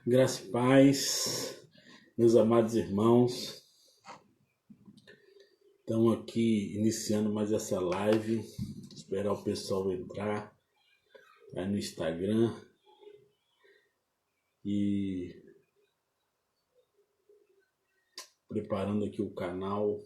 Graça e paz, meus amados irmãos. Estamos aqui iniciando mais essa live. Esperar o pessoal entrar aí no Instagram e preparando aqui o canal.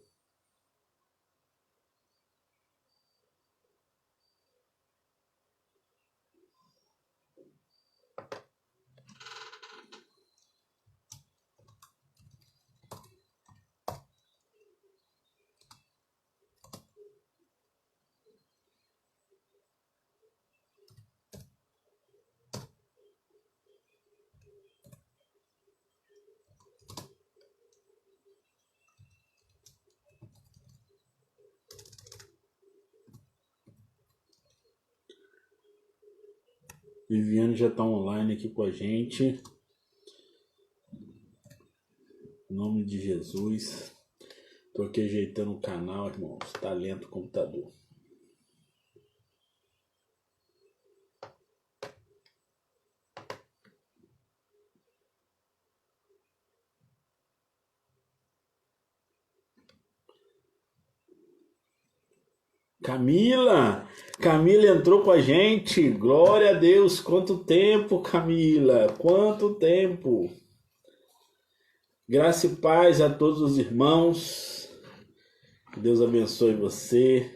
Viviane já está online aqui com a gente. Em nome de Jesus. Estou aqui ajeitando o canal, irmãos. Tá lento o computador. Camila entrou com a gente. Glória a Deus. Quanto tempo, Camila? Quanto tempo? Graça e paz a todos os irmãos. Que Deus abençoe você.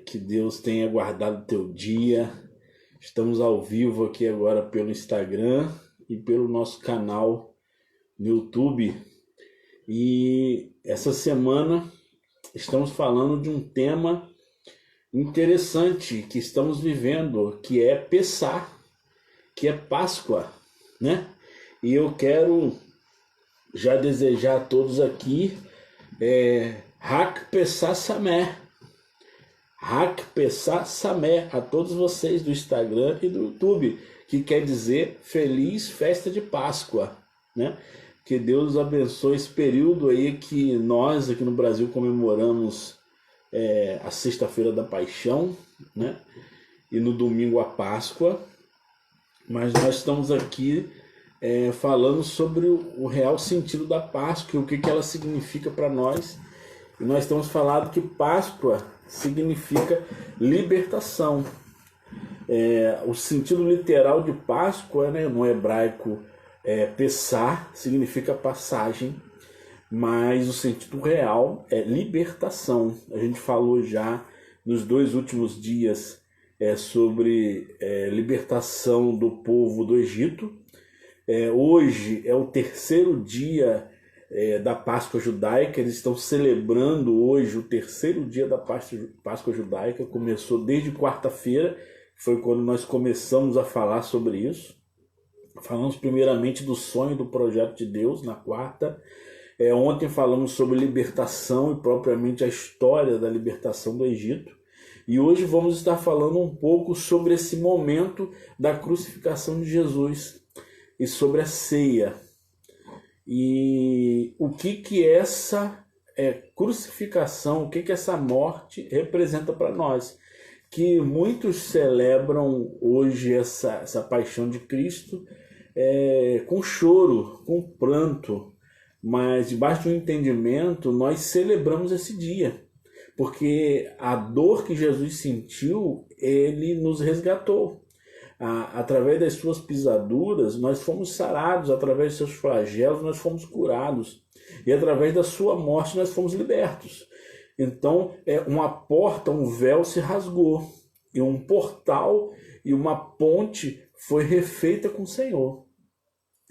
Que Deus tenha guardado o teu dia. Estamos ao vivo aqui agora pelo Instagram e pelo nosso canal no YouTube. E essa semana estamos falando de um tema interessante que estamos vivendo, que é Pessah, que é Páscoa, né? E eu quero já desejar a todos aqui Hak Pessah Sameh. Hak Pessah Sameh a todos vocês do Instagram e do YouTube, que quer dizer Feliz Festa de Páscoa, né? Que Deus abençoe esse período aí que nós aqui no Brasil comemoramos a Sexta-feira da Paixão, né? E no domingo a Páscoa. Mas nós estamos aqui falando sobre o real sentido da Páscoa e o que ela significa para nós. E nós estamos falando que Páscoa significa libertação. O sentido literal de Páscoa, né, no hebraico, Pessah significa passagem, mas o sentido real é libertação. A gente falou já nos 2 últimos dias sobre libertação do povo do Egito. Hoje é o 3º dia da Páscoa Judaica. Eles estão celebrando hoje o 3º dia da Páscoa Judaica. Começou desde quarta-feira, foi quando nós começamos a falar sobre isso. Falamos primeiramente do sonho do projeto de Deus na quarta. Ontem falamos sobre libertação e propriamente a história da libertação do Egito. E hoje vamos estar falando um pouco sobre esse momento da crucificação de Jesus e sobre a ceia. E o que essa crucificação, o que essa morte representa para nós. Que muitos celebram hoje essa paixão de Cristo com choro, com pranto, mas debaixo de um entendimento nós celebramos esse dia, porque a dor que Jesus sentiu, ele nos resgatou. Através das suas pisaduras nós fomos sarados, através dos seus flagelos nós fomos curados, e através da sua morte nós fomos libertos. Então uma porta, um véu se rasgou, e um portal e uma ponte foi refeita com o Senhor.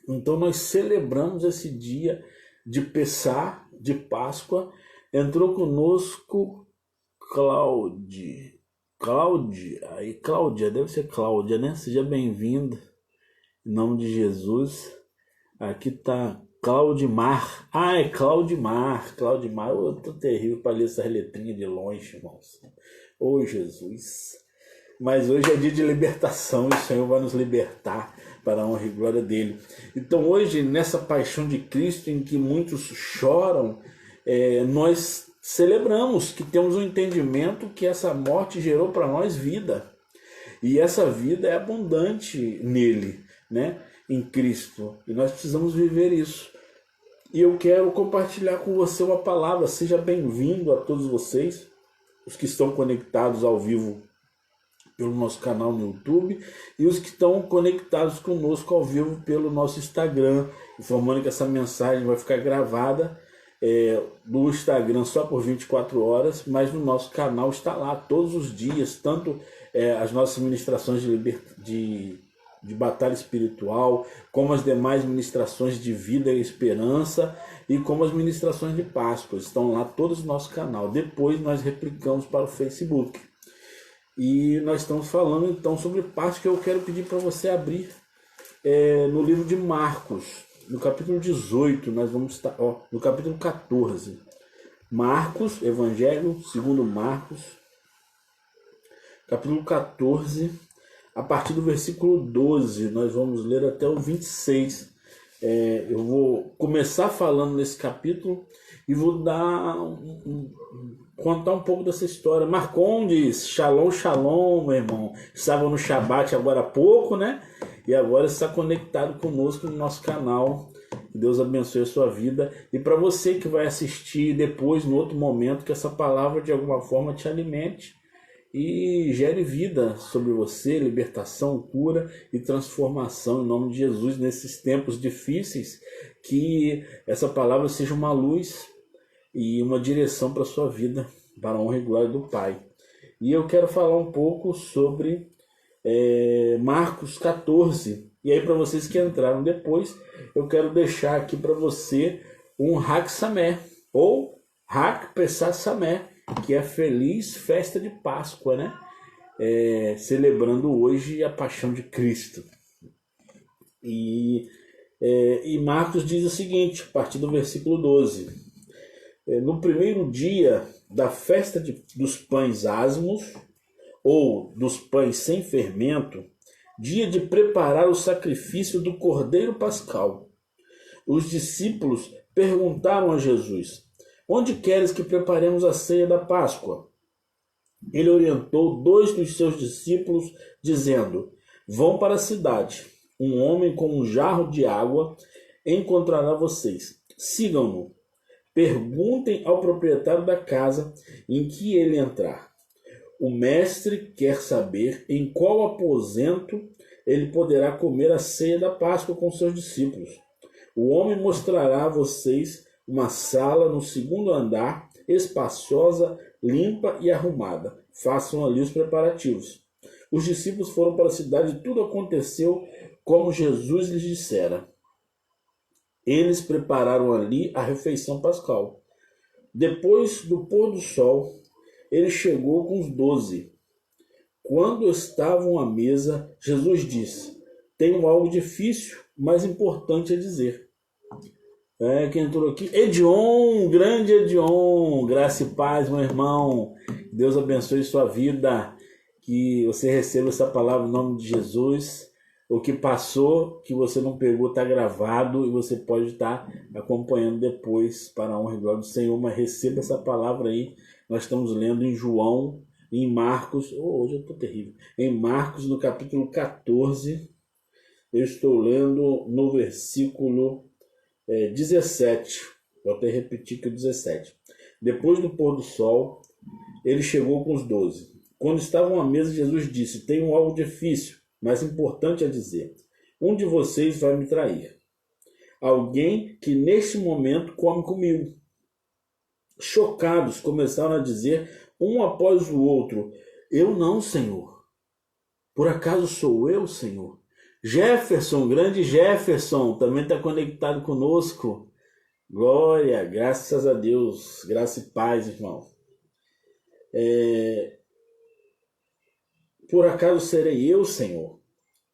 Então nós celebramos esse dia de Pessah, de Páscoa. Entrou conosco Cláudia, deve ser Cláudia, né? Seja bem-vinda, em nome de Jesus. Aqui tá Claudimar. É Claudimar. Eu tô terrível para ler essa letrinha de longe, irmãos. Ô Jesus. Mas hoje é dia de libertação e o Senhor vai nos libertar para a honra e glória dele. Então hoje, nessa paixão de Cristo, em que muitos choram, nós celebramos que temos um entendimento que essa morte gerou para nós vida. E essa vida é abundante nele, né? em Cristo. E nós precisamos viver isso. E eu quero compartilhar com você uma palavra. Seja bem-vindo a todos vocês, os que estão conectados ao vivo pelo nosso canal no YouTube e os que estão conectados conosco ao vivo pelo nosso Instagram, informando que essa mensagem vai ficar gravada no Instagram só por 24 horas, mas no nosso canal está lá todos os dias, tanto as nossas ministrações de batalha espiritual, como as demais ministrações de vida e esperança, e como as ministrações de Páscoa, estão lá todos no nosso canal. Depois nós replicamos para o Facebook. E nós estamos falando então sobre Páscoa. Eu quero pedir para você abrir no livro de Marcos, no capítulo 18, nós vamos estar no capítulo 14. Marcos, Evangelho segundo Marcos, capítulo 14, a partir do versículo 12, nós vamos ler até o 26. Eu vou começar falando nesse capítulo e vou contar um pouco dessa história. Marcondes, shalom, shalom, meu irmão. Estava no Shabat agora há pouco, né? E agora está conectado conosco no nosso canal. Que Deus abençoe a sua vida. E para você que vai assistir depois, no outro momento, que essa palavra de alguma forma te alimente e gere vida sobre você, libertação, cura e transformação em nome de Jesus nesses tempos difíceis, que essa palavra seja uma luz e uma direção para a sua vida, para a honra e glória do Pai. E eu quero falar um pouco sobre Marcos 14. E aí, para vocês que entraram depois, eu quero deixar aqui para você um Hag Samé, ou Hag Pesach Samé, que é feliz festa de Páscoa, né? Celebrando hoje a paixão de Cristo. E Marcos diz o seguinte, a partir do versículo 12. No primeiro dia da festa dos pães asmos, ou dos pães sem fermento, dia de preparar o sacrifício do Cordeiro Pascal, os discípulos perguntaram a Jesus: onde queres que preparemos a ceia da Páscoa? Ele orientou 2 dos seus discípulos, dizendo: vão para a cidade. Um homem com um jarro de água encontrará vocês. Sigam-no. Perguntem ao proprietário da casa em que ele entrar. O mestre quer saber em qual aposento ele poderá comer a ceia da Páscoa com seus discípulos. O homem mostrará a vocês uma sala no segundo andar, espaciosa, limpa e arrumada. Façam ali os preparativos. Os discípulos foram para a cidade e tudo aconteceu como Jesus lhes dissera. Eles prepararam ali a refeição pascal. Depois do pôr do sol, ele chegou com os 12. Quando estavam à mesa, Jesus disse: tenho algo difícil, mas importante a dizer. Quem entrou aqui? Edion, grande Edion, graça e paz, meu irmão. Deus abençoe sua vida, que você receba essa palavra em nome de Jesus. O que passou, que você não pegou, está gravado e você pode estar acompanhando depois para a honra e glória do Senhor, mas receba essa palavra aí. Nós estamos lendo em João, em Marcos, hoje eu estou terrível, em Marcos no capítulo 14, eu estou lendo no versículo 17, vou até repetir que o 17. Depois do pôr do sol, ele chegou com os 12. Quando estavam à mesa, Jesus disse: tenho algo difícil, mas importante a dizer. Um de vocês vai me trair. Alguém que neste momento come comigo. Chocados, começaram a dizer, um após o outro: eu não, Senhor. Por acaso sou eu, Senhor? Jefferson, grande Jefferson, também está conectado conosco. Glória, graças a Deus, graça e paz, irmão. Por acaso serei eu, Senhor?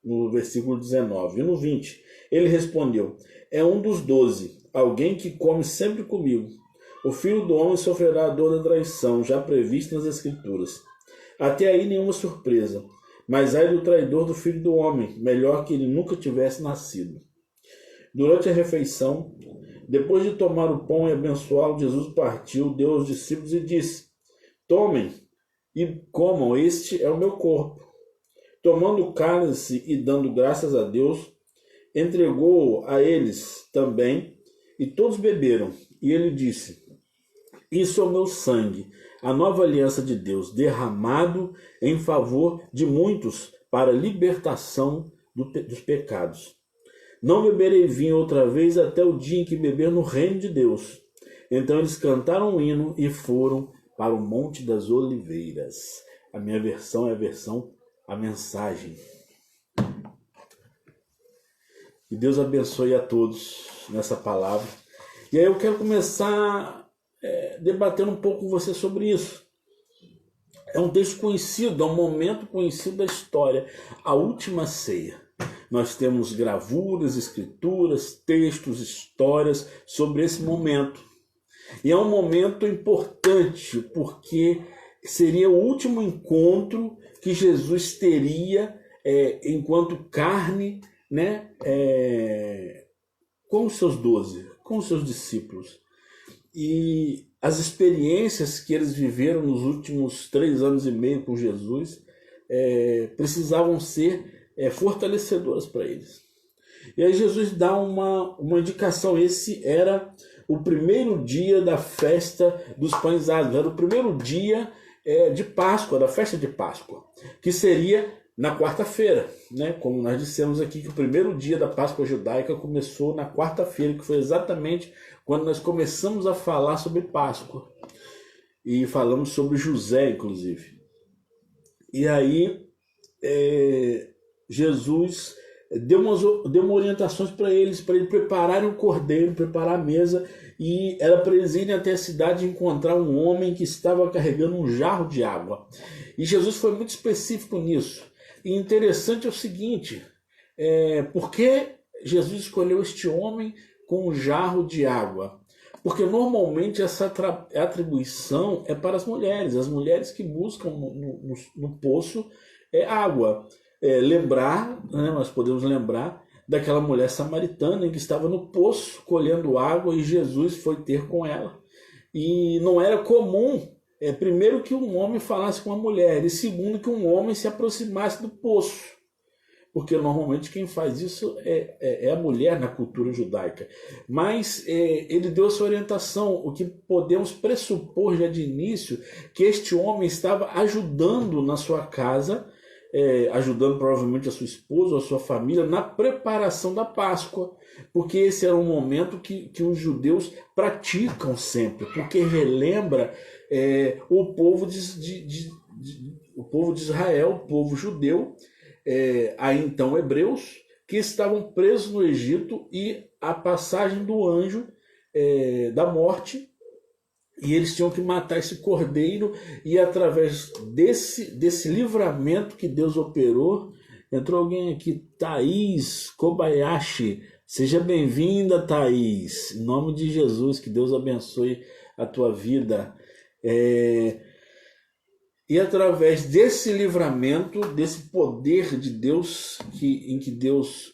No versículo 19. E no 20, ele respondeu: é um dos 12, alguém que come sempre comigo. O filho do homem sofrerá a dor da traição, já prevista nas Escrituras. Até aí nenhuma surpresa. Mas ai do traidor do filho do homem, melhor que ele nunca tivesse nascido. Durante a refeição, depois de tomar o pão e abençoá-lo, Jesus partiu, deu aos discípulos e disse: tomem e comam, este é o meu corpo. Tomando o cálice e dando graças a Deus, entregou a eles também, e todos beberam. E ele disse: isso é o meu sangue, a nova aliança de Deus, derramado em favor de muitos para a libertação dos pecados. Não beberei vinho outra vez até o dia em que beber no reino de Deus. Então eles cantaram um hino e foram para o Monte das Oliveiras. A minha versão é a versão A Mensagem. Que Deus abençoe a todos nessa palavra. E aí eu quero começar debatendo um pouco com você sobre isso. É um texto conhecido, é um momento conhecido da história, a última ceia. Nós temos gravuras, escrituras, textos, histórias sobre esse momento. E é um momento importante, porque seria o último encontro que Jesus teria enquanto carne, né, com os seus 12, com os seus discípulos. E as experiências que eles viveram nos últimos 3 anos e meio com Jesus precisavam ser fortalecedoras para eles. E aí Jesus dá uma indicação. Esse era o primeiro dia da festa dos pães asmos, era o primeiro dia de Páscoa, da festa de Páscoa, que seria na quarta-feira, né? Como nós dissemos aqui, que o primeiro dia da Páscoa judaica começou na quarta-feira, que foi exatamente quando nós começamos a falar sobre Páscoa. E falamos sobre José, inclusive. E aí Jesus deu uma orientações para eles prepararem o cordeiro, preparar a mesa, e era para eles irem até a cidade e encontrar um homem que estava carregando um jarro de água. E Jesus foi muito específico nisso. E interessante é o seguinte, por que Jesus escolheu este homem com um jarro de água? Porque normalmente essa atribuição é para as mulheres que buscam no poço água. Nós podemos lembrar daquela mulher samaritana que estava no poço colhendo água e Jesus foi ter com ela. E não era comum, primeiro, que um homem falasse com uma mulher, e segundo, que um homem se aproximasse do poço. Porque normalmente quem faz isso é a mulher na cultura judaica. Mas ele deu essa orientação, o que podemos pressupor já de início, que este homem estava ajudando na sua casa, ajudando provavelmente a sua esposa ou a sua família na preparação da Páscoa, porque esse era um momento que os judeus praticam sempre, porque relembra o povo de Israel, o povo judeu, aí então hebreus, que estavam presos no Egito, e a passagem do anjo da morte, e eles tinham que matar esse cordeiro, e através desse livramento que Deus operou. Entrou alguém aqui, Thaís Kobayashi. Seja bem-vinda, Thaís. Em nome de Jesus, que Deus abençoe a tua vida. E através desse livramento, desse poder de Deus, em que Deus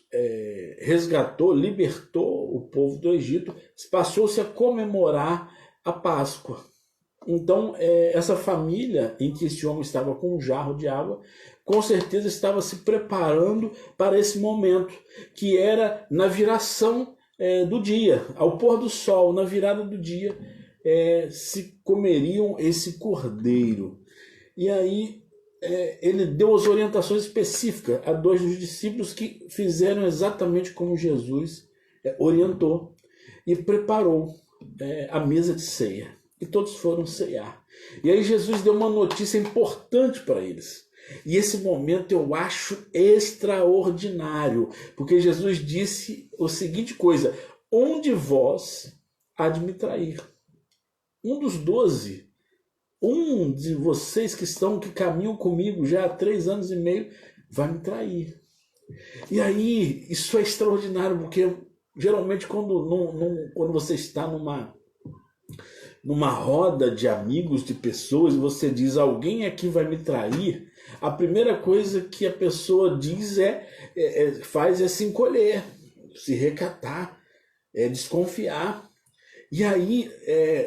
resgatou, libertou o povo do Egito, passou-se a comemorar a Páscoa. Então, essa família em que esse homem estava com um jarro de água, com certeza estava se preparando para esse momento, que era na viração do dia, ao pôr do sol, na virada do dia, se comeriam esse cordeiro. E aí ele deu as orientações específicas a 2 dos discípulos, que fizeram exatamente como Jesus orientou, e preparou a mesa de ceia, e todos foram ceiar. E aí Jesus deu uma notícia importante para eles, e esse momento eu acho extraordinário, porque Jesus disse a seguinte coisa: um de vós há de me trair. Um dos 12, um de vocês que caminham comigo já há 3 anos e meio, vai me trair. E aí isso é extraordinário, porque geralmente quando você está numa roda de amigos, de pessoas, e você diz: alguém aqui vai me trair, a primeira coisa que a pessoa diz faz se encolher, se recatar, desconfiar. E aí,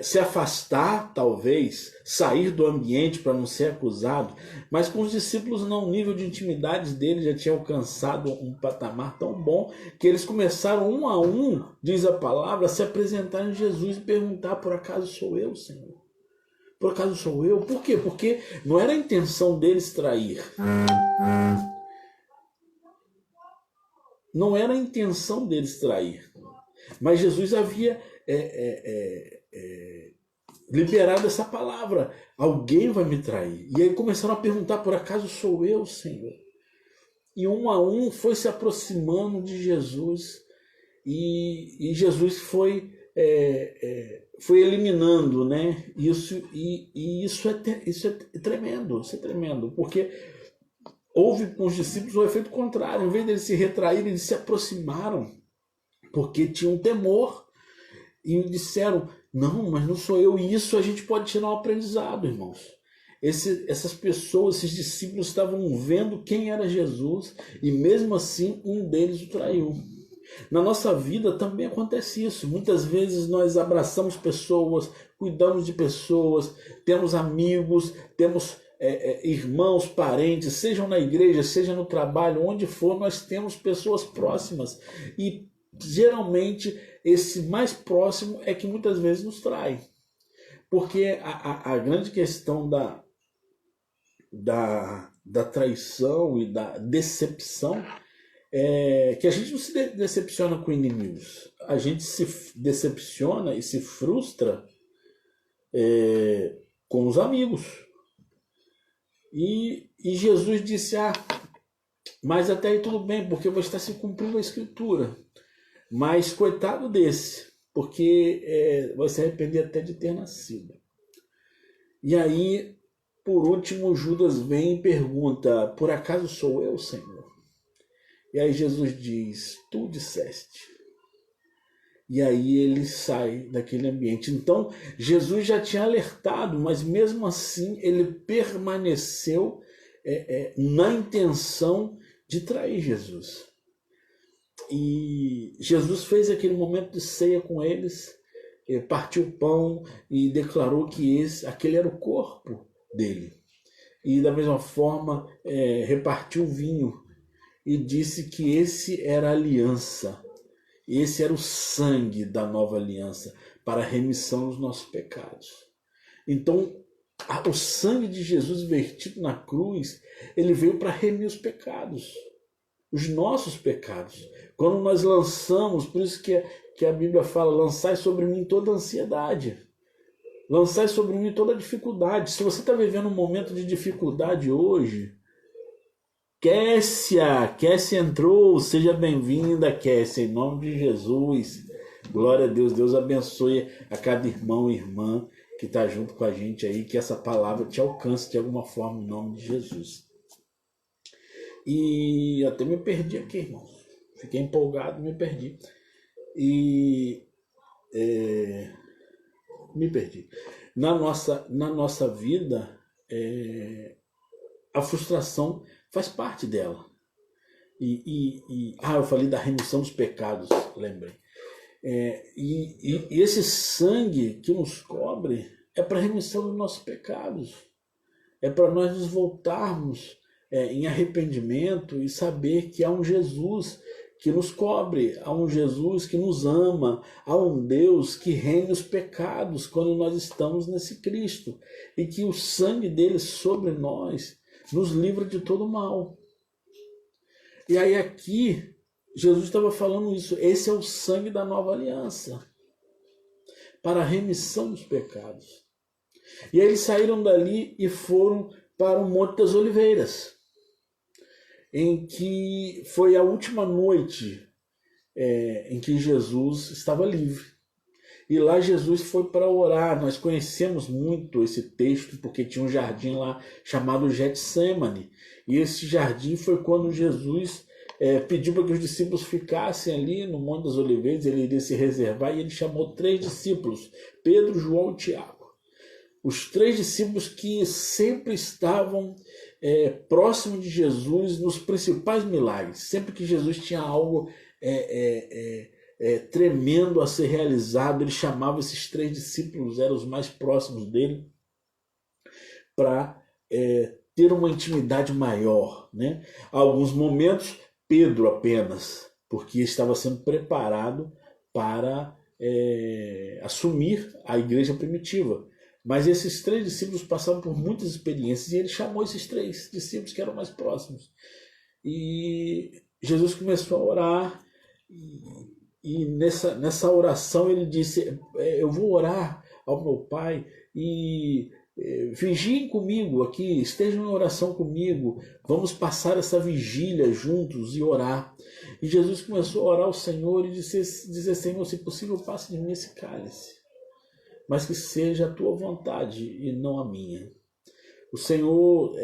se afastar, talvez, sair do ambiente para não ser acusado, mas com os discípulos não, o nível de intimidade deles já tinha alcançado um patamar tão bom que eles começaram um a um, diz a palavra, a se apresentar em Jesus e perguntar: por acaso sou eu, Senhor? Por acaso sou eu? Por quê? Porque não era a intenção deles trair. Não era a intenção deles trair. Mas Jesus havia liberado essa palavra: alguém vai me trair. E aí começaram a perguntar: por acaso sou eu, Senhor? E um a um foi se aproximando de Jesus, e Jesus foi eliminando, né? Isso é tremendo, isso é tremendo, porque houve com os discípulos o efeito contrário. Em vez deles se retraírem, eles se aproximaram, porque tinham temor e disseram: não, mas não sou eu. E isso a gente pode tirar um aprendizado, irmãos. Essas pessoas, esses discípulos estavam vendo quem era Jesus e mesmo assim um deles o traiu. Na nossa vida também acontece isso. Muitas vezes nós abraçamos pessoas, cuidamos de pessoas, temos amigos, temos irmãos, parentes, sejam na igreja, seja no trabalho, onde for, nós temos pessoas próximas. E geralmente esse mais próximo é que muitas vezes nos trai. Porque a grande questão da traição e da decepção é que a gente não se decepciona com inimigos. A gente se decepciona e se frustra com os amigos. E Jesus disse: mas até aí tudo bem, porque vai estar se cumprindo a Escritura. Mas coitado desse, porque vai se arrepender até de ter nascido. E aí, por último, Judas vem e pergunta: por acaso sou eu, Senhor? E aí Jesus diz: tu disseste. E aí ele sai daquele ambiente. Então, Jesus já tinha alertado, mas mesmo assim ele permaneceu na intenção de trair Jesus. E Jesus fez aquele momento de ceia com eles, partiu o pão e declarou que aquele era o corpo dele. E da mesma forma repartiu o vinho e disse que esse era a aliança, esse era o sangue da nova aliança para a remissão dos nossos pecados. Então, o sangue de Jesus vertido na cruz, ele veio para remir os pecados, os nossos pecados. Quando nós lançamos, por isso que a Bíblia fala: lançai sobre mim toda a ansiedade, lançai sobre mim toda a dificuldade. Se você está vivendo um momento de dificuldade hoje, Kessia entrou, seja bem-vinda, Kessia, em nome de Jesus. Glória a Deus, Deus abençoe a cada irmão e irmã que está junto com a gente aí, que essa palavra te alcance de alguma forma em nome de Jesus. E até me perdi aqui, irmãos. Fiquei empolgado, me perdi. Me perdi. Na nossa vida, a frustração faz parte dela. Eu falei da remissão dos pecados, lembrei. E esse sangue que nos cobre é para a remissão dos nossos pecados. É para nós nos voltarmos em arrependimento e saber que há um Jesus que nos cobre, há um Jesus que nos ama, há um Deus que reme os pecados quando nós estamos nesse Cristo, e que o sangue dele sobre nós nos livra de todo mal. E aí aqui, Jesus estava falando isso: esse é o sangue da nova aliança, para a remissão dos pecados. E aí eles saíram dali e foram para o Monte das Oliveiras, em que foi a última noite em que Jesus estava livre. E lá Jesus foi para orar. Nós conhecemos muito esse texto porque tinha um jardim lá chamado Getsêmani. E esse jardim foi quando Jesus pediu para que os discípulos ficassem ali no Monte das Oliveiras. Ele iria se reservar e ele chamou 3 discípulos: Pedro, João e Tiago. Os 3 discípulos que sempre estavam próximo de Jesus nos principais milagres. Sempre que Jesus tinha algo tremendo a ser realizado. Ele chamava esses 3 discípulos, eram os mais próximos dele, para ter uma intimidade maior, né? Alguns momentos, Pedro apenas, porque estava sendo preparado para assumir a igreja primitiva. Mas esses 3 discípulos passaram por muitas experiências e ele chamou esses 3 discípulos que eram mais próximos. E Jesus começou a orar e nessa oração ele disse: eu vou orar ao meu Pai e vigiem comigo aqui, estejam em oração comigo, vamos passar essa vigília juntos e orar. E Jesus começou a orar ao Senhor e dizer: Senhor, se possível, passe de mim esse cálice, mas que seja a tua vontade e não a minha. O Senhor,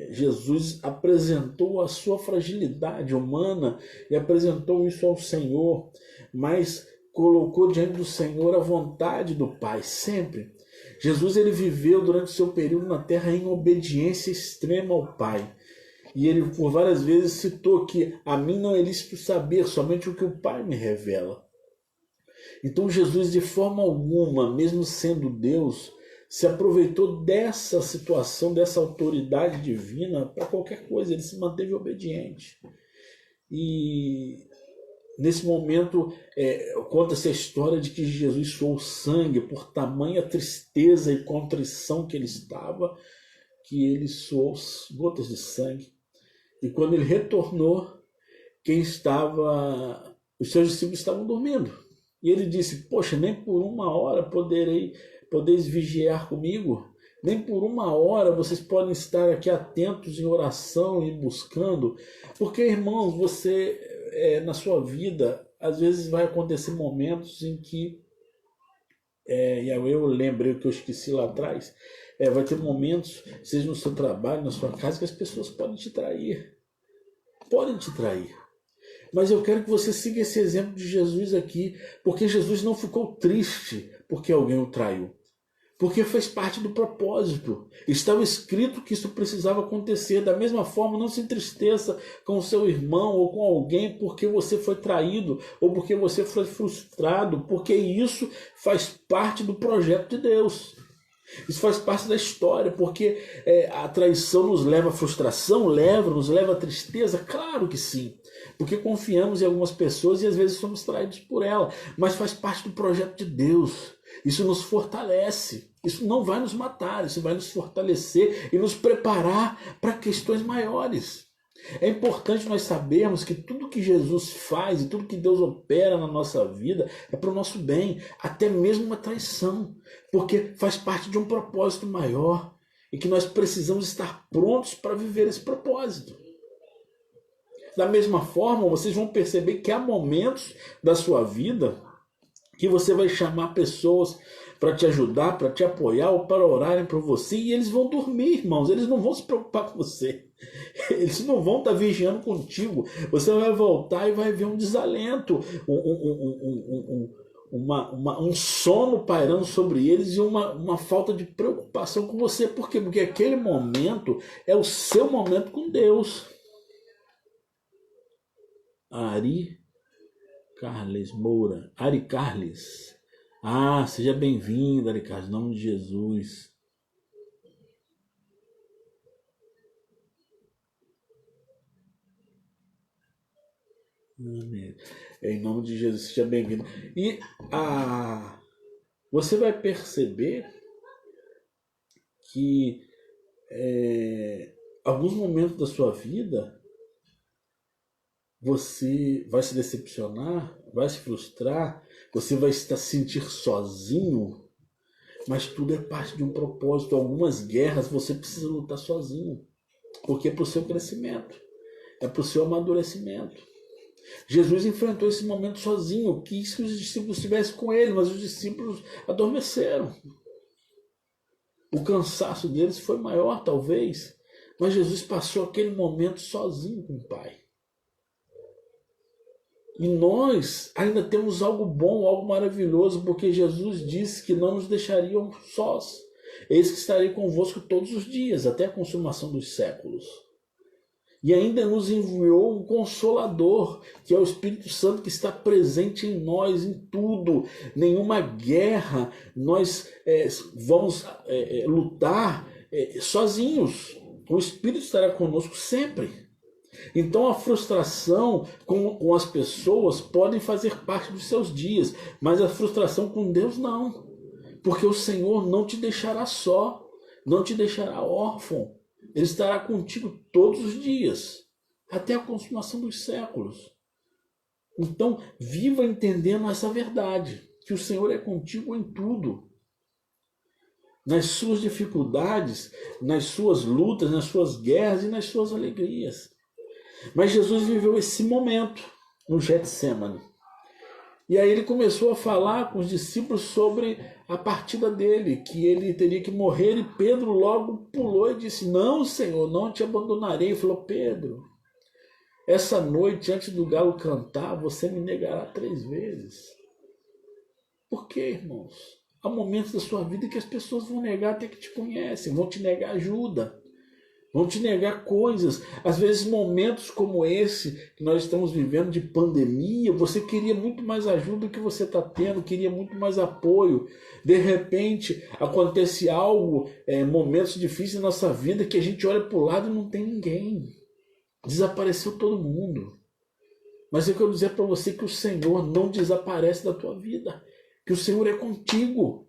Jesus apresentou a sua fragilidade humana e apresentou isso ao Senhor, mas colocou diante do Senhor a vontade do Pai, sempre. Jesus, ele viveu durante o seu período na terra em obediência extrema ao Pai. E ele por várias vezes citou que a mim não é lícito saber, somente o que o Pai me revela. Então Jesus, de forma alguma, mesmo sendo Deus, se aproveitou dessa situação, dessa autoridade divina para qualquer coisa. Ele se manteve obediente. E nesse momento conta-se a história de que Jesus suou sangue por tamanha tristeza e contrição que ele estava, que ele suou gotas de sangue. E quando ele retornou, os seus discípulos estavam dormindo. E ele disse: poxa, nem por uma hora podeis vigiar comigo? Nem por uma hora vocês podem estar aqui atentos em oração e buscando? Porque, irmãos, você, na sua vida, às vezes vai acontecer momentos em que, e eu lembrei o que eu esqueci lá atrás, vai ter momentos, seja no seu trabalho, na sua casa, que as pessoas podem te trair. Podem te trair. Mas eu quero que você siga esse exemplo de Jesus aqui, porque Jesus não ficou triste porque alguém o traiu, porque fez parte do propósito. Estava escrito que isso precisava acontecer. Da mesma forma, não se entristeça com o seu irmão ou com alguém porque você foi traído ou porque você foi frustrado, porque isso faz parte do projeto de Deus. Isso faz parte da história, porque a traição nos leva à frustração, nos leva à tristeza, claro que sim, porque confiamos em algumas pessoas e às vezes somos traídos por elas, mas faz parte do projeto de Deus. Isso nos fortalece, isso não vai nos matar, isso vai nos fortalecer e nos preparar para questões maiores. É importante nós sabermos que tudo que Jesus faz e tudo que Deus opera na nossa vida é para o nosso bem, até mesmo uma traição, porque faz parte de um propósito maior e que nós precisamos estar prontos para viver esse propósito. Da mesma forma, vocês vão perceber que há momentos da sua vida que você vai chamar pessoas para te ajudar, para te apoiar ou para orarem por você, e eles vão dormir, irmãos, eles não vão se preocupar com você, eles não vão estar vigiando contigo. Você vai voltar e vai ver um desalento, um sono pairando sobre eles e uma falta de preocupação com você. Por quê? Porque aquele momento é o seu momento com Deus. Ari Carles Moura. Ari Carles. Seja bem-vindo, Ari Carles, em nome de Jesus. Amém. Em nome de Jesus, seja bem-vindo. E você vai perceber que alguns momentos da sua vida você vai se decepcionar, vai se frustrar, você vai se sentir sozinho, mas tudo é parte de um propósito. Algumas guerras você precisa lutar sozinho, porque é para o seu crescimento, é para o seu amadurecimento. Jesus enfrentou esse momento sozinho, quis que os discípulos estivessem com ele, mas os discípulos adormeceram. O cansaço deles foi maior, talvez, mas Jesus passou aquele momento sozinho com o Pai. E nós ainda temos algo bom, algo maravilhoso, porque Jesus disse que não nos deixariam sós. Eis que estarei convosco todos os dias, até a consumação dos séculos. E ainda nos enviou um Consolador, que é o Espírito Santo, que está presente em nós, em tudo. Nenhuma guerra nós vamos lutar sozinhos. O Espírito estará conosco sempre. Então a frustração com as pessoas pode fazer parte dos seus dias, mas a frustração com Deus não. Porque o Senhor não te deixará só, não te deixará órfão. Ele estará contigo todos os dias, até a consumação dos séculos. Então, viva entendendo essa verdade, que o Senhor é contigo em tudo. Nas suas dificuldades, nas suas lutas, nas suas guerras e nas suas alegrias. Mas Jesus viveu esse momento no Getsêmani. E aí ele começou a falar com os discípulos sobre a partida dele, que ele teria que morrer, e Pedro logo pulou e disse: não, Senhor, não te abandonarei. Ele falou: Pedro, essa noite, antes do galo cantar, você me negará 3 vezes. Por quê, irmãos? Há momentos da sua vida que as pessoas vão negar até que te conhecem, vão te negar ajuda, vão te negar coisas. Às vezes momentos como esse que nós estamos vivendo de pandemia, você queria muito mais ajuda do que você está tendo, queria muito mais apoio. De repente acontece algo, momentos difíceis na nossa vida, que a gente olha para o lado e não tem ninguém. Desapareceu todo mundo. Mas eu quero dizer para você que o Senhor não desaparece da tua vida, que o Senhor é contigo,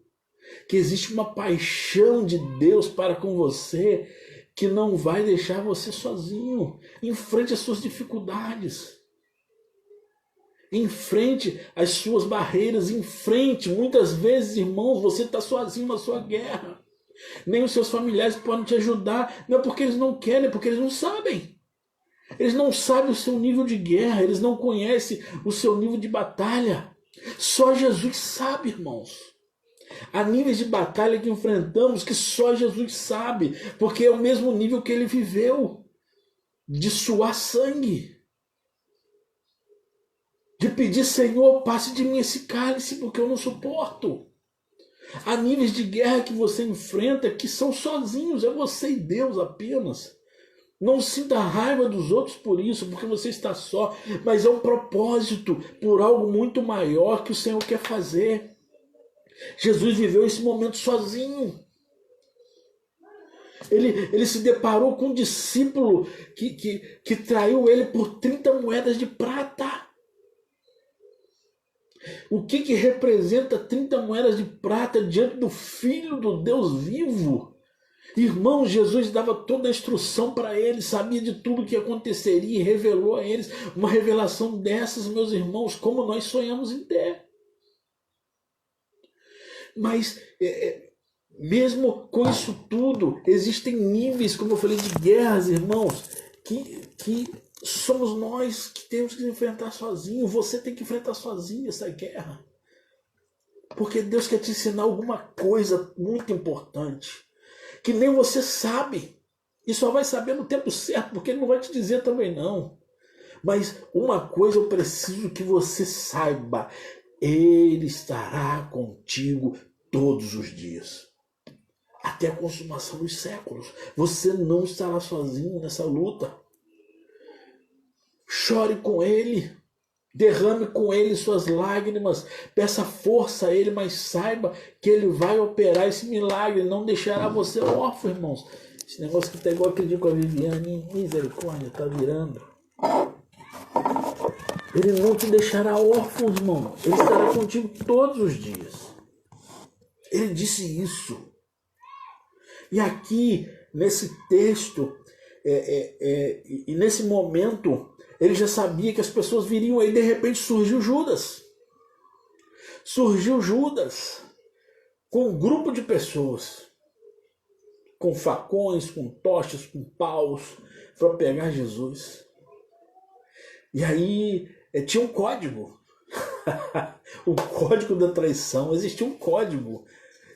que existe uma paixão de Deus para com você, que não vai deixar você sozinho. Enfrente as suas dificuldades. Enfrente as suas barreiras. Enfrente. Muitas vezes, irmãos, você está sozinho na sua guerra. Nem os seus familiares podem te ajudar. Não é porque eles não querem, é porque eles não sabem. Eles não sabem o seu nível de guerra. Eles não conhecem o seu nível de batalha. Só Jesus sabe, irmãos. Há níveis de batalha que enfrentamos que só Jesus sabe, porque é o mesmo nível que ele viveu, de suar sangue, de pedir: Senhor, passe de mim esse cálice, porque eu não suporto. Há níveis de guerra que você enfrenta que são sozinhos, é você e Deus apenas. Não sinta raiva dos outros por isso, porque você está só, mas é um propósito por algo muito maior que o Senhor quer fazer. Jesus viveu esse momento sozinho. Ele se deparou com um discípulo que traiu ele por 30 moedas de prata. O que representa 30 moedas de prata diante do Filho do Deus vivo? Irmão, Jesus dava toda a instrução para eles, sabia de tudo que aconteceria e revelou a eles. Uma revelação dessas, meus irmãos, como nós sonhamos em ter. Mas, mesmo com isso tudo, existem níveis, como eu falei, de guerras, irmãos, que somos nós que temos que enfrentar sozinho. Você tem que enfrentar sozinho essa guerra. Porque Deus quer te ensinar alguma coisa muito importante, que nem você sabe. E só vai saber no tempo certo, porque Ele não vai te dizer também não. Mas uma coisa eu preciso que você saiba: Ele estará contigo todos os dias, até a consumação dos séculos. Você não estará sozinho nessa luta. Chore com Ele, derrame com Ele suas lágrimas, peça força a Ele, mas saiba que Ele vai operar esse milagre, não deixará você órfão, irmãos. Esse negócio que tá igual aquele dia com a Viviane, misericórdia, tá virando. Ele não te deixará órfão, irmão. Ele estará contigo todos os dias. Ele disse isso. E aqui, nesse texto, e nesse momento, ele já sabia que as pessoas viriam, aí de repente surgiu Judas. Surgiu Judas com um grupo de pessoas, com facões, com tochas, com paus, para pegar Jesus. E aí tinha um código. O código da traição. Existia um código.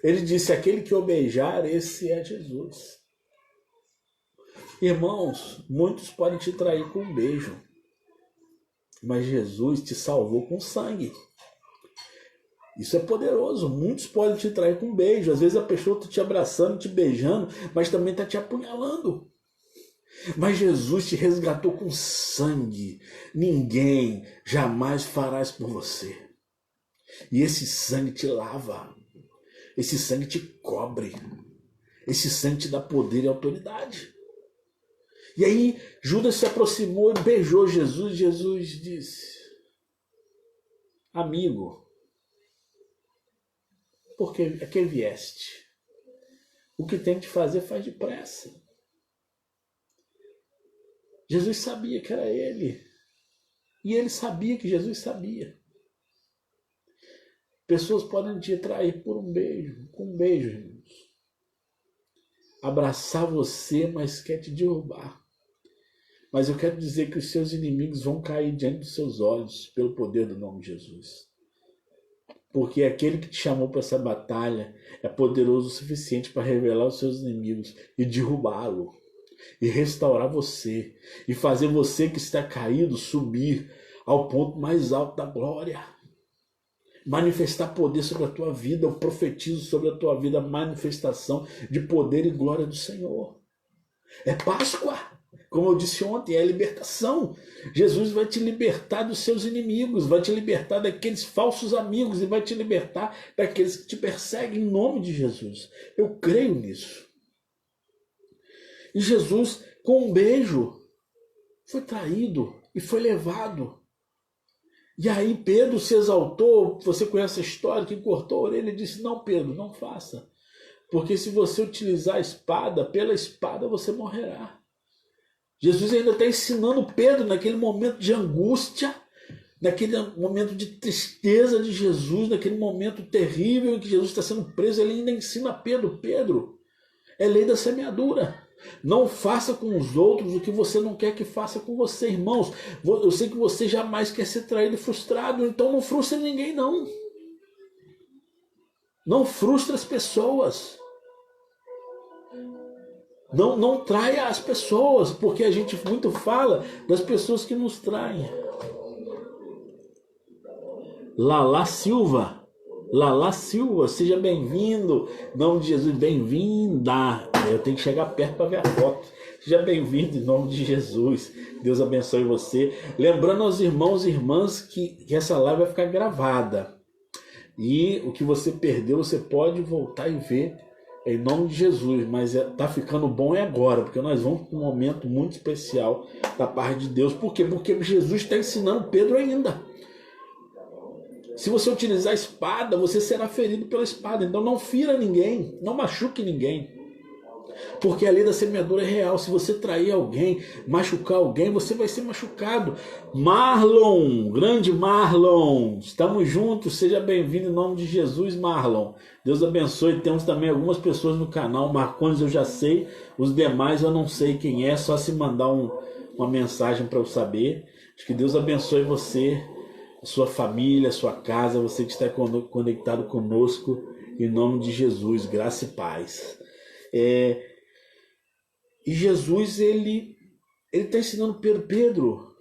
Ele disse: aquele que o beijar, esse é Jesus. Irmãos, muitos podem te trair com um beijo, mas Jesus te salvou com sangue. Isso é poderoso. Muitos podem te trair com um beijo. Às vezes a pessoa está te abraçando, te beijando, mas também está te apunhalando. Mas Jesus te resgatou com sangue. Ninguém jamais fará isso por você. E esse sangue te lava. Esse sangue te cobre. Esse sangue te dá poder e autoridade. E aí Judas se aproximou e beijou Jesus. Jesus disse: amigo, por que vieste? O que tem que fazer, faz depressa. Jesus sabia que era ele. E ele sabia que Jesus sabia. Pessoas podem te trair por um beijo, com um beijo, irmãos. Abraçar você, mas quer te derrubar. Mas eu quero dizer que os seus inimigos vão cair diante dos seus olhos pelo poder do nome de Jesus. Porque aquele que te chamou para essa batalha é poderoso o suficiente para revelar os seus inimigos e derrubá-lo. E restaurar você. E fazer você que está caído subir ao ponto mais alto da glória. Manifestar poder sobre a tua vida. Eu profetizo sobre a tua vida a manifestação de poder e glória do Senhor. É Páscoa. Como eu disse ontem, é libertação. Jesus vai te libertar dos seus inimigos, vai te libertar daqueles falsos amigos e vai te libertar daqueles que te perseguem em nome de Jesus. Eu creio nisso. E Jesus, com um beijo, foi traído e foi levado. E aí Pedro se exaltou, você conhece a história, que cortou a orelha e disse: não, Pedro, não faça. Porque se você utilizar a espada, pela espada você morrerá. Jesus ainda está ensinando Pedro naquele momento de angústia, naquele momento de tristeza de Jesus, naquele momento terrível em que Jesus está sendo preso, ele ainda ensina a Pedro: Pedro, é lei da semeadura. Não faça com os outros o que você não quer que faça com você, irmãos. Eu sei que você jamais quer ser traído e frustrado, então não frustre ninguém, não. Não frustre as pessoas. Não traia as pessoas, porque a gente muito fala das pessoas que nos traem. Lala Silva, seja bem-vindo. Em nome de Jesus, bem-vinda. Eu tenho que chegar perto para ver a foto. Seja bem-vindo em nome de Jesus. Deus abençoe você. Lembrando aos irmãos e irmãs que essa live vai ficar gravada. E o que você perdeu, você pode voltar e ver em nome de Jesus. Mas tá ficando bom agora, porque nós vamos para um momento muito especial da parte de Deus. Por quê? Porque Jesus está ensinando Pedro ainda. Se você utilizar a espada, você será ferido pela espada. Então não fira ninguém, não machuque ninguém. Porque a lei da semeadura é real. Se você trair alguém, machucar alguém, você vai ser machucado. Marlon, grande Marlon, estamos juntos, seja bem-vindo em nome de Jesus, Marlon. Deus abençoe. Temos também algumas pessoas no canal. Marcones eu já sei, os demais eu não sei quem é, só se mandar uma mensagem para eu saber. Acho que Deus abençoe você, a sua família, a sua casa, você que está conectado conosco, em nome de Jesus, graça e paz. E Jesus, ele está ensinando Pedro,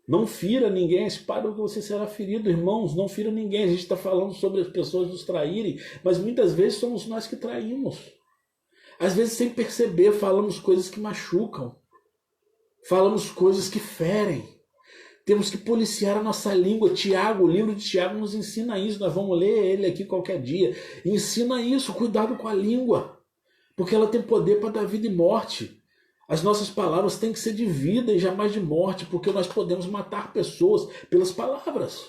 não fira ninguém, a espada que você será ferido, irmãos, não fira ninguém. A gente está falando sobre as pessoas nos traírem, mas muitas vezes somos nós que traímos. Às vezes, sem perceber, falamos coisas que machucam, falamos coisas que ferem. Temos que policiar a nossa língua. Tiago, o livro de Tiago nos ensina isso. Nós vamos ler ele aqui qualquer dia. Ensina isso, cuidado com a língua. Porque ela tem poder para dar vida e morte. As nossas palavras têm que ser de vida e jamais de morte, porque nós podemos matar pessoas pelas palavras.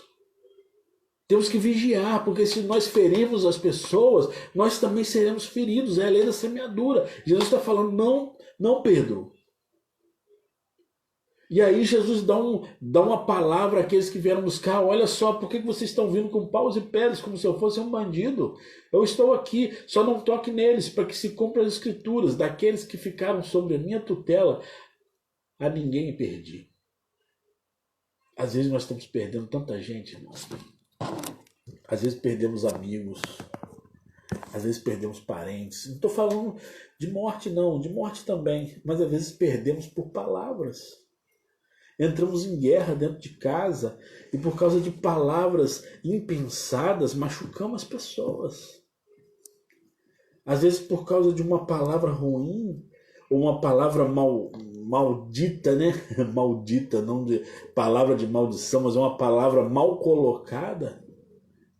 Temos que vigiar, porque se nós ferirmos as pessoas, nós também seremos feridos. É a lei da semeadura. Jesus está falando: não, Pedro. E aí Jesus dá uma palavra àqueles que vieram buscar: olha só, por que vocês estão vindo com paus e pedras como se eu fosse um bandido? Eu estou aqui, só não toque neles, para que se cumpram as escrituras. Daqueles que ficaram sob a minha tutela, a ninguém perdi. Às vezes nós estamos perdendo tanta gente, irmão. Às vezes perdemos amigos, às vezes perdemos parentes. Não estou falando de morte não, de morte também, mas às vezes perdemos por palavras. Entramos em guerra dentro de casa e por causa de palavras impensadas machucamos as pessoas. Às vezes por causa de uma palavra ruim uma palavra maldita, né? Maldita, não de palavra de maldição, mas uma palavra mal colocada,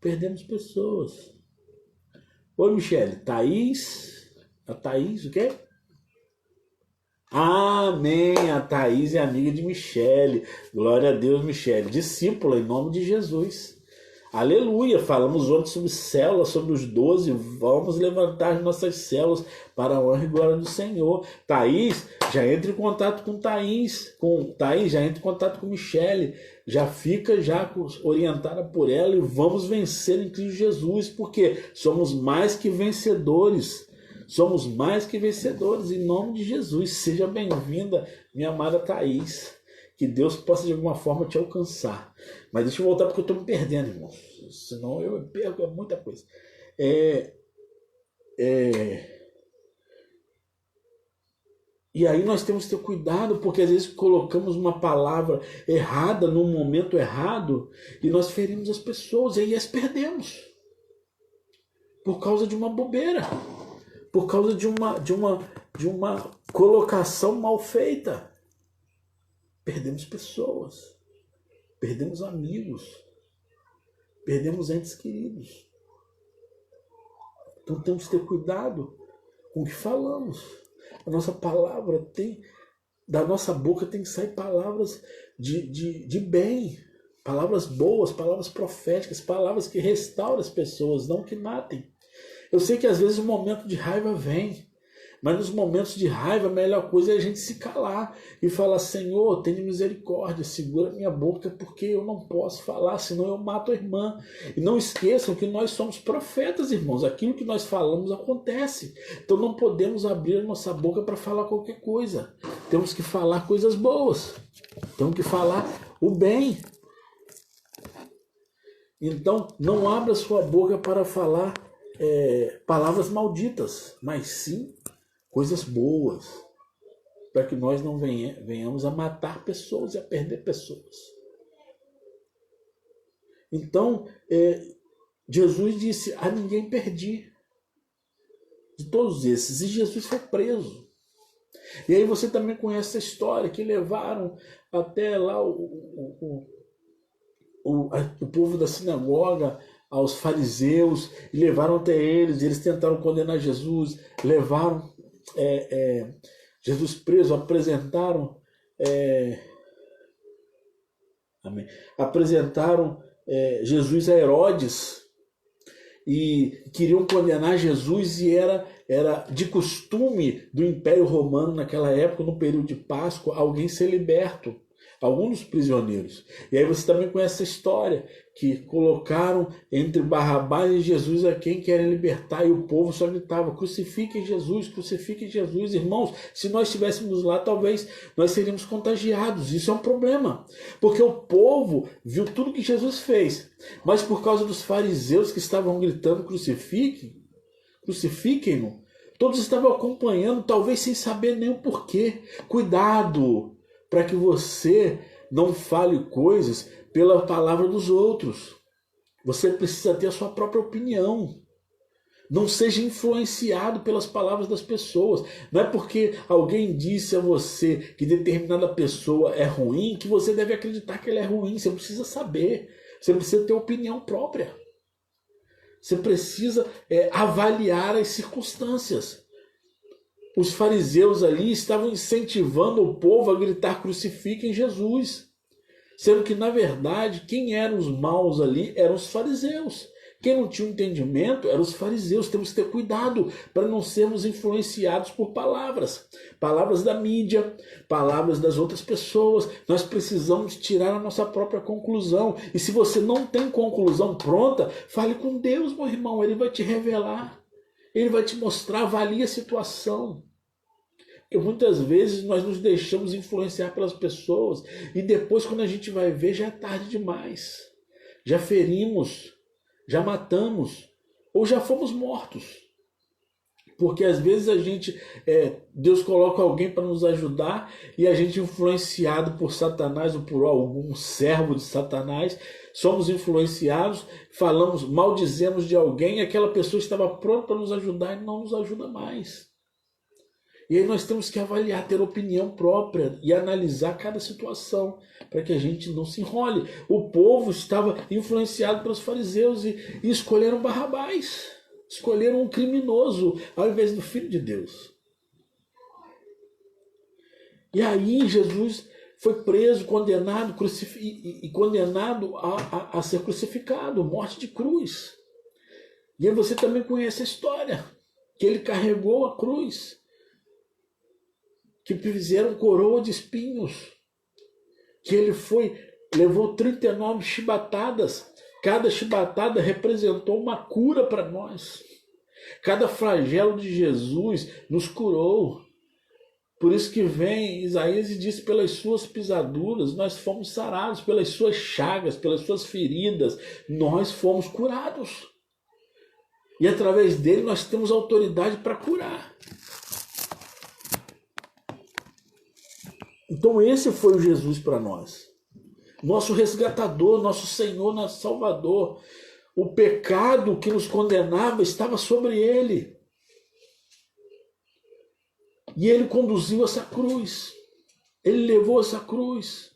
perdemos pessoas. Oi, Michele, Thaís, a Thaís, o quê? Amém, a Thaís é amiga de Michele, glória a Deus, Michele, discípula em nome de Jesus. Aleluia, falamos ontem sobre células, sobre os 12, vamos levantar nossas células para a honra e glória do Senhor. Thaís, já entra em contato com Thaís, já entra em contato com Michele, já fica orientada por ela e vamos vencer em Cristo Jesus, porque somos mais que vencedores. Somos mais que vencedores, em nome de Jesus. Seja bem-vinda, minha amada Thaís. Que Deus possa de alguma forma te alcançar. Mas deixa eu voltar porque eu estou me perdendo, irmãos. Senão eu perco muita coisa. E aí nós temos que ter cuidado, porque às vezes colocamos uma palavra errada no momento errado e nós ferimos as pessoas e aí as perdemos. Por causa de uma bobeira. Por causa de uma colocação mal feita. Perdemos pessoas, perdemos amigos, perdemos entes queridos. Então temos que ter cuidado com o que falamos. A nossa palavra da nossa boca tem que sair palavras de bem, palavras boas, palavras proféticas, palavras que restauram as pessoas, não que matem. Eu sei que às vezes o momento de raiva vem, mas nos momentos de raiva a melhor coisa é a gente se calar e falar: Senhor, tenha misericórdia, segura minha boca porque eu não posso falar, senão eu mato a irmã. E não esqueçam que nós somos profetas, irmãos, aquilo que nós falamos acontece. Então não podemos abrir a nossa boca para falar qualquer coisa. Temos que falar coisas boas, temos que falar o bem. Então não abra sua boca para falar palavras malditas, mas sim coisas boas, para que nós não venhamos a matar pessoas e a perder pessoas. Então, Jesus disse: a ninguém perdi de todos esses, e Jesus foi preso. E aí você também conhece a história, que levaram até lá o povo da sinagoga, aos fariseus, e levaram até eles tentaram condenar Jesus, levaram Jesus preso, apresentaram Jesus a Herodes e queriam condenar Jesus, e era de costume do Império Romano naquela época, no período de Páscoa, alguém ser liberto, algum dos prisioneiros. E aí você também conhece essa história, que colocaram entre Barrabás e Jesus a quem querem libertar, e o povo só gritava: crucifiquem Jesus, crucifiquem Jesus. Irmãos, se nós estivéssemos lá, talvez nós seríamos contagiados. Isso é um problema, porque o povo viu tudo que Jesus fez, mas por causa dos fariseus que estavam gritando: crucifiquem-no, todos estavam acompanhando, talvez sem saber nem o porquê. Cuidado para que você não fale coisas pela palavra dos outros. Você precisa ter a sua própria opinião. Não seja influenciado pelas palavras das pessoas. Não é porque alguém disse a você que determinada pessoa é ruim que você deve acreditar que ela é ruim. Você precisa saber. Você precisa ter opinião própria. Você precisa avaliar as circunstâncias. Os fariseus ali estavam incentivando o povo a gritar: crucifiquem Jesus. Sendo que, na verdade, quem eram os maus ali eram os fariseus. Quem não tinha entendimento eram os fariseus. Temos que ter cuidado para não sermos influenciados por palavras. Palavras da mídia, palavras das outras pessoas. Nós precisamos tirar a nossa própria conclusão. E se você não tem conclusão pronta, fale com Deus, meu irmão. Ele vai te revelar. Ele vai te mostrar, avalie a situação. Porque muitas vezes nós nos deixamos influenciar pelas pessoas e depois, quando a gente vai ver, já é tarde demais. Já ferimos, já matamos ou já fomos mortos. Porque às vezes Deus coloca alguém para nos ajudar e a gente, influenciado por Satanás ou por algum servo de Satanás, somos influenciados, falamos, maldizemos de alguém, e aquela pessoa estava pronta para nos ajudar e não nos ajuda mais. E aí nós temos que avaliar, ter opinião própria e analisar cada situação, para que a gente não se enrole. O povo estava influenciado pelos fariseus e escolheram Barrabás. Escolheram um criminoso ao invés do Filho de Deus. E aí Jesus foi preso, condenado e condenado a ser crucificado, morte de cruz. E aí você também conhece a história, que ele carregou a cruz, que fizeram coroa de espinhos, que ele levou 39 chibatadas, cada chibatada representou uma cura para nós. Cada flagelo de Jesus nos curou. Por isso que vem Isaías e diz: pelas suas pisaduras nós fomos sarados, pelas suas chagas, pelas suas feridas, nós fomos curados. E através dele nós temos autoridade para curar. Então esse foi o Jesus para nós. Nosso resgatador, nosso Senhor, nosso Salvador. O pecado que nos condenava estava sobre ele. E ele conduziu essa cruz. Ele levou essa cruz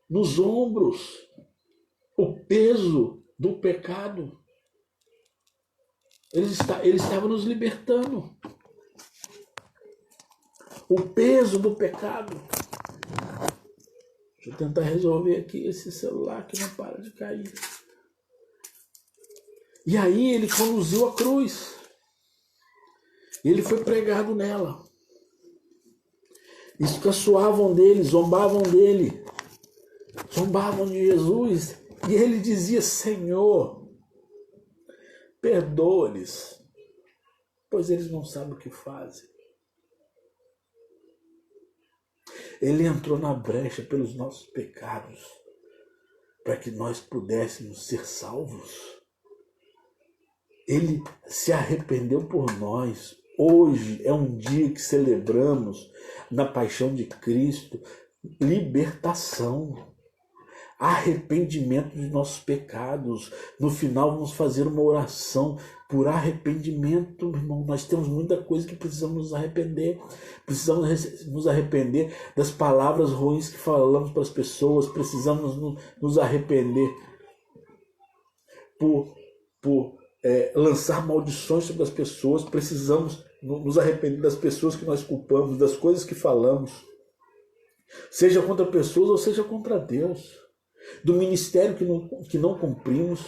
nos ombros. O peso do pecado. Ele estava nos libertando. O peso do pecado. Deixa eu tentar resolver aqui esse celular que não para de cair. E aí ele conduziu a cruz. Ele foi pregado nela. Eles caçoavam dele, zombavam dele. Zombavam de Jesus. E ele dizia: Senhor, perdoa-lhes, pois eles não sabem o que fazem. Ele entrou na brecha pelos nossos pecados, para que nós pudéssemos ser salvos. Ele se arrependeu por nós. Hoje é um dia que celebramos, na paixão de Cristo, libertação, arrependimento dos nossos pecados. No final vamos fazer uma oração por arrependimento, irmão. Nós temos muita coisa que precisamos nos arrepender. Precisamos nos arrepender das palavras ruins que falamos para as pessoas. Precisamos nos arrepender por lançar maldições sobre as pessoas. Precisamos nos arrepender das pessoas que nós culpamos, das coisas que falamos, seja contra pessoas ou seja contra Deus, do ministério que não cumprimos,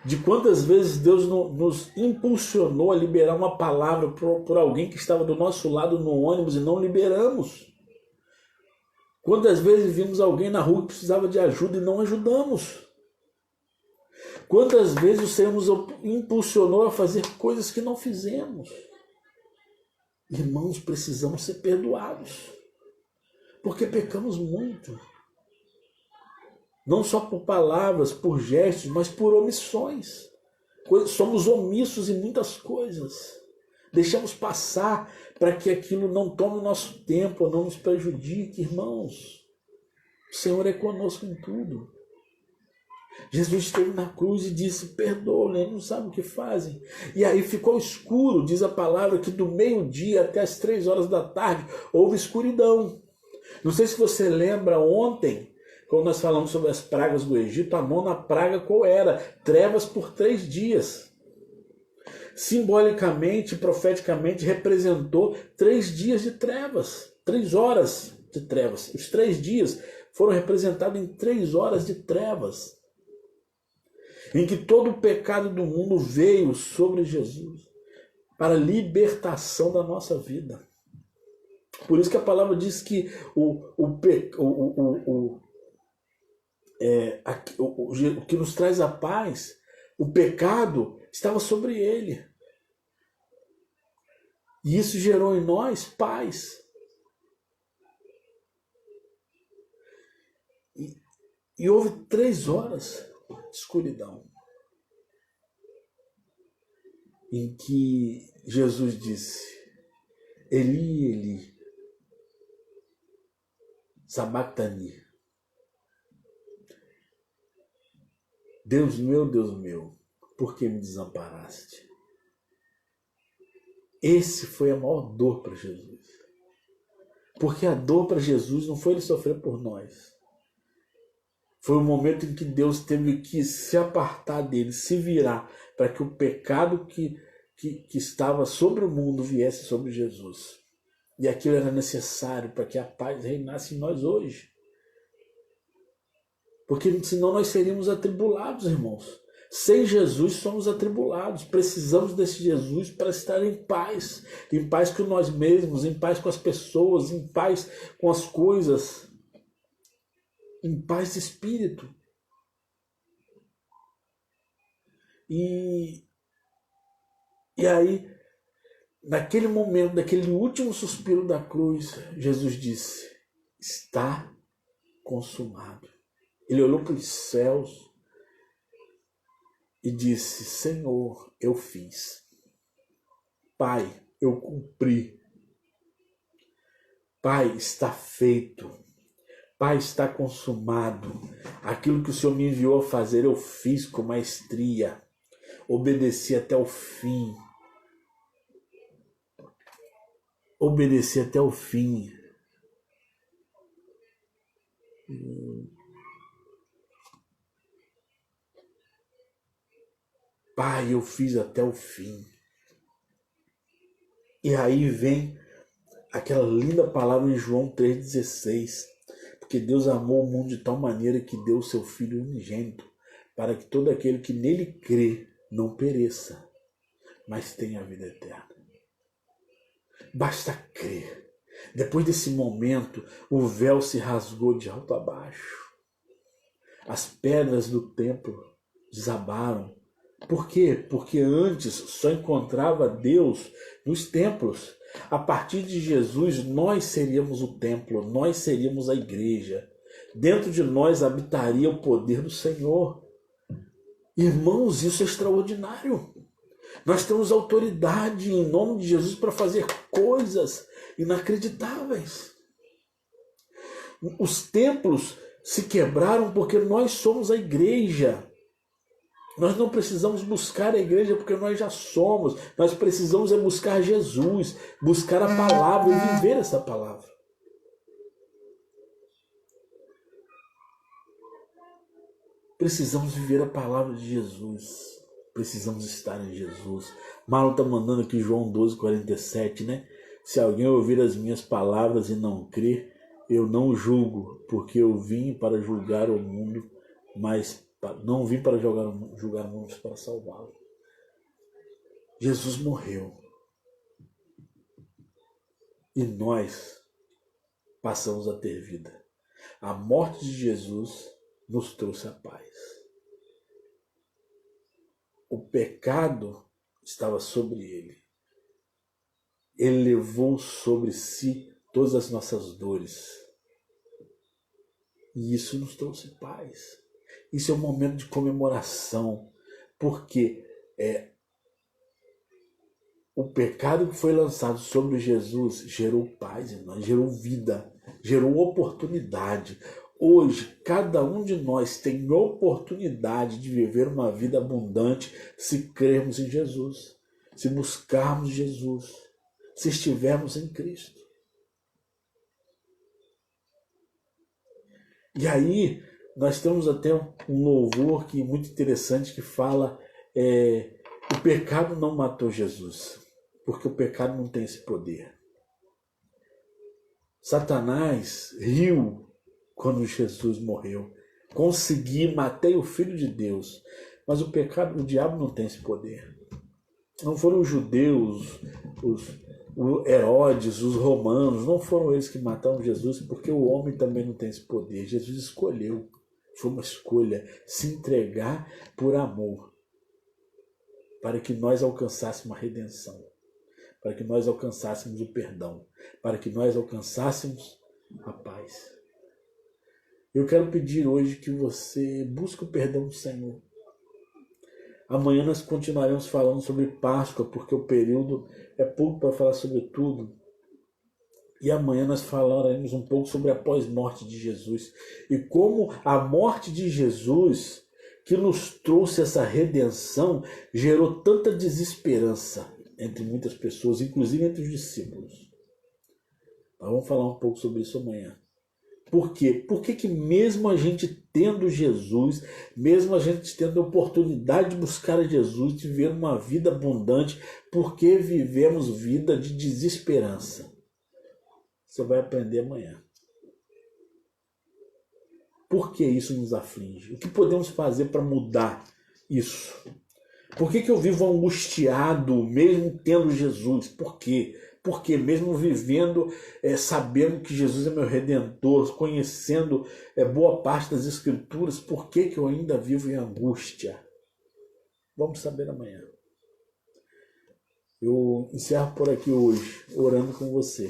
de quantas vezes Deus nos impulsionou a liberar uma palavra por alguém que estava do nosso lado no ônibus e não liberamos. Quantas vezes vimos alguém na rua que precisava de ajuda e não ajudamos. Quantas vezes o Senhor nos impulsionou a fazer coisas que não fizemos. Irmãos, precisamos ser perdoados, porque pecamos muito. Não só por palavras, por gestos, mas por omissões. Somos omissos em muitas coisas. Deixamos passar para que aquilo não tome o nosso tempo, não nos prejudique, irmãos. O Senhor é conosco em tudo. Jesus esteve na cruz e disse: perdoa, eles não sabem o que fazem. E aí ficou escuro, diz a palavra, que do meio-dia até as 3 horas da tarde houve escuridão. Não sei se você lembra ontem, quando nós falamos sobre as pragas do Egito, a 9ª praga qual era? Trevas por 3 dias. Simbolicamente, profeticamente, representou 3 dias de trevas, 3 horas de trevas. Os 3 dias foram representados em 3 horas de trevas, em que todo o pecado do mundo veio sobre Jesus para a libertação da nossa vida. Por isso que a palavra diz que o que nos traz a paz, o pecado estava sobre ele. E isso gerou em nós paz. E houve 3 horas de escuridão, em que Jesus disse: Eli, Eli, sabactani. Deus meu, por que me desamparaste? Esse foi a maior dor para Jesus. Porque a dor para Jesus não foi ele sofrer por nós. Foi o momento em que Deus teve que se apartar dele, se virar, para que o pecado que estava sobre o mundo viesse sobre Jesus. E aquilo era necessário para que a paz reinasse em nós hoje. Porque senão nós seríamos atribulados, irmãos. Sem Jesus somos atribulados. Precisamos desse Jesus para estar em paz com nós mesmos, em paz com as pessoas, em paz com as coisas, em paz de espírito. E aí, naquele momento, naquele último suspiro da cruz, Jesus disse: está consumado. Ele olhou para os céus e disse: Senhor, eu fiz. Pai, eu cumpri. Pai, está feito. Pai, está consumado. Aquilo que o Senhor me enviou a fazer, eu fiz com maestria. Obedeci até o fim. Obedeci até o fim. Pai, eu fiz até o fim. E aí vem aquela linda palavra em João 3,16. Porque Deus amou o mundo de tal maneira que deu o seu Filho unigênito, para que todo aquele que nele crê não pereça, mas tenha a vida eterna. Basta crer. Depois desse momento, o véu se rasgou de alto a baixo. As pedras do templo desabaram. Por quê? Porque antes só encontrava Deus nos templos. A partir de Jesus, nós seríamos o templo, nós seríamos a igreja. Dentro de nós habitaria o poder do Senhor. Irmãos, isso é extraordinário. Nós temos autoridade em nome de Jesus para fazer coisas inacreditáveis. Os templos se quebraram porque nós somos a igreja. Nós não precisamos buscar a igreja porque nós já somos. Nós precisamos é buscar Jesus, buscar a palavra e viver essa palavra. Precisamos viver a palavra de Jesus. Precisamos estar em Jesus. Marlon está mandando aqui João 12:47, né? Se alguém ouvir as minhas palavras e não crer, eu não julgo, porque eu vim para julgar o mundo, mas não vim para julgar o mundo, mas para salvá-lo. Jesus morreu. E nós passamos a ter vida. A morte de Jesus nos trouxe a paz. O pecado estava sobre ele. Ele levou sobre si todas as nossas dores. E isso nos trouxe paz. Isso é um momento de comemoração, porque o pecado que foi lançado sobre Jesus gerou paz em nós, gerou vida, gerou oportunidade. Hoje, cada um de nós tem oportunidade de viver uma vida abundante se crermos em Jesus, se buscarmos Jesus, se estivermos em Cristo. E aí, nós temos até um louvor que é muito interessante que fala o pecado não matou Jesus, porque o pecado não tem esse poder. Satanás riu quando Jesus morreu. Consegui, matei o Filho de Deus. Mas o pecado, o diabo não tem esse poder. Não foram os judeus, os Herodes, os romanos, não foram eles que mataram Jesus, porque o homem também não tem esse poder. Jesus escolheu. Foi uma escolha se entregar por amor, para que nós alcançássemos a redenção, para que nós alcançássemos o perdão, para que nós alcançássemos a paz. Eu quero pedir hoje que você busque o perdão do Senhor. Amanhã nós continuaremos falando sobre Páscoa, porque o período é pouco para falar sobre tudo. E amanhã nós falaremos um pouco sobre a pós-morte de Jesus e como a morte de Jesus, que nos trouxe essa redenção, gerou tanta desesperança. entre muitas pessoas, inclusive entre os discípulos. Nós vamos falar um pouco sobre isso amanhã. Por quê? Por que mesmo a gente tendo Jesus, mesmo a gente tendo a oportunidade de buscar a Jesus, de viver uma vida abundante, por que vivemos vida de desesperança? Você vai aprender amanhã. Por que isso nos aflige? O que podemos fazer para mudar isso? Por que eu vivo angustiado mesmo tendo Jesus? Por quê? Porque mesmo vivendo, sabendo que Jesus é meu Redentor, conhecendo boa parte das Escrituras, por que eu ainda vivo em angústia? Vamos saber amanhã. Eu encerro por aqui hoje, orando com você.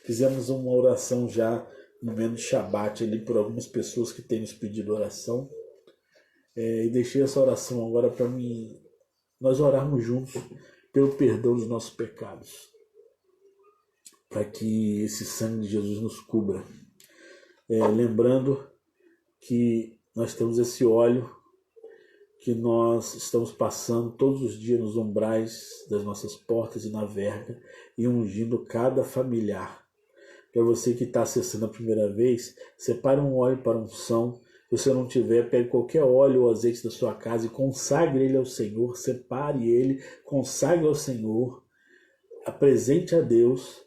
Fizemos uma oração já no momento de Shabat ali por algumas pessoas que têm nos pedido oração. E deixei essa oração agora para nós orarmos juntos pelo perdão dos nossos pecados, para que esse sangue de Jesus nos cubra. Lembrando que nós temos esse óleo que nós estamos passando todos os dias nos umbrais das nossas portas e na verga e ungindo cada familiar. Para você que está acessando a primeira vez, separe um óleo para unção. Se você não tiver, pegue qualquer óleo ou azeite da sua casa e consagre ele ao Senhor. Separe ele, consagre ao Senhor, apresente a Deus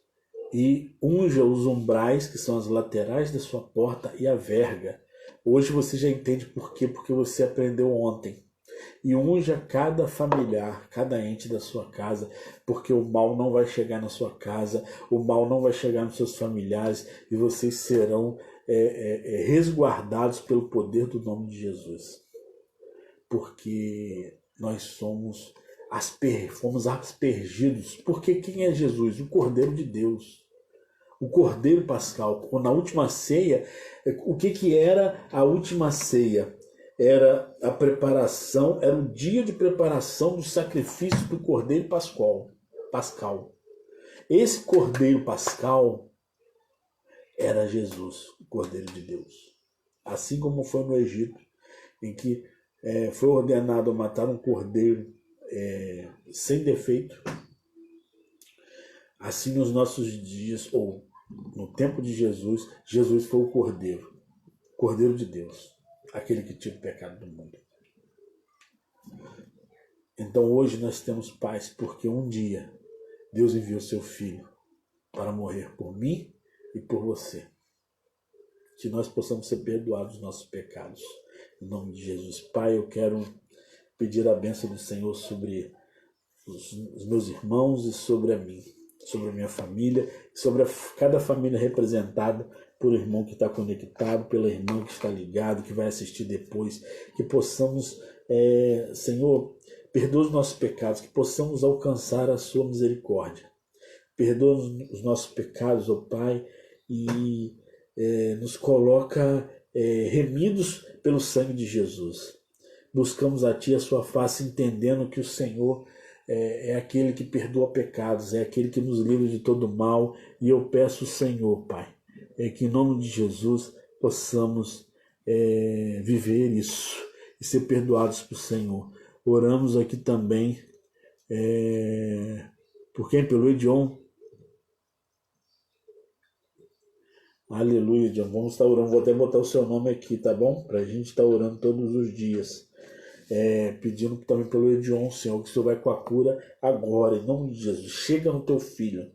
e unja os umbrais, que são as laterais da sua porta, e a verga. Hoje você já entende por quê, porque você aprendeu ontem. E unja cada familiar, cada ente da sua casa, porque o mal não vai chegar na sua casa, o mal não vai chegar nos seus familiares, e vocês serão resguardados pelo poder do nome de Jesus. Porque nós fomos aspergidos. Porque quem é Jesus? O Cordeiro de Deus. O Cordeiro Pascal. Na última ceia, o que era a última ceia? Era a preparação, era o dia de preparação do sacrifício do Cordeiro Pascal. Esse Cordeiro Pascal era Jesus, o Cordeiro de Deus. Assim como foi no Egito, em que foi ordenado a matar um cordeiro sem defeito, assim nos nossos dias, ou no tempo de Jesus, Jesus foi o Cordeiro de Deus, aquele que tira o pecado do mundo. Então hoje nós temos paz, porque um dia Deus enviou seu Filho para morrer por mim e por você. Que nós possamos ser perdoados dos nossos pecados. Em nome de Jesus. Pai, eu quero pedir a bênção do Senhor sobre os meus irmãos e sobre a mim, sobre a minha família, sobre cada família representada por irmão que está conectado, pela irmã que está ligado, que vai assistir depois, que possamos, Senhor, perdoa os nossos pecados, que possamos alcançar a sua misericórdia. Perdoa os nossos pecados, ó Pai, e nos coloca remidos pelo sangue de Jesus. Buscamos a Ti a sua face, entendendo que o Senhor é aquele que perdoa pecados, é aquele que nos livra de todo mal, e eu peço, Senhor, Pai, que em nome de Jesus possamos viver isso e ser perdoados por Senhor. Oramos aqui também por quem? Pelo Edion. Aleluia, Edion. Vamos estar orando. Vou até botar o seu nome aqui, tá bom? Para a gente estar orando todos os dias. Pedindo também pelo Edion, Senhor, que o Senhor vai com a cura agora, em nome de Jesus. Chega no teu filho.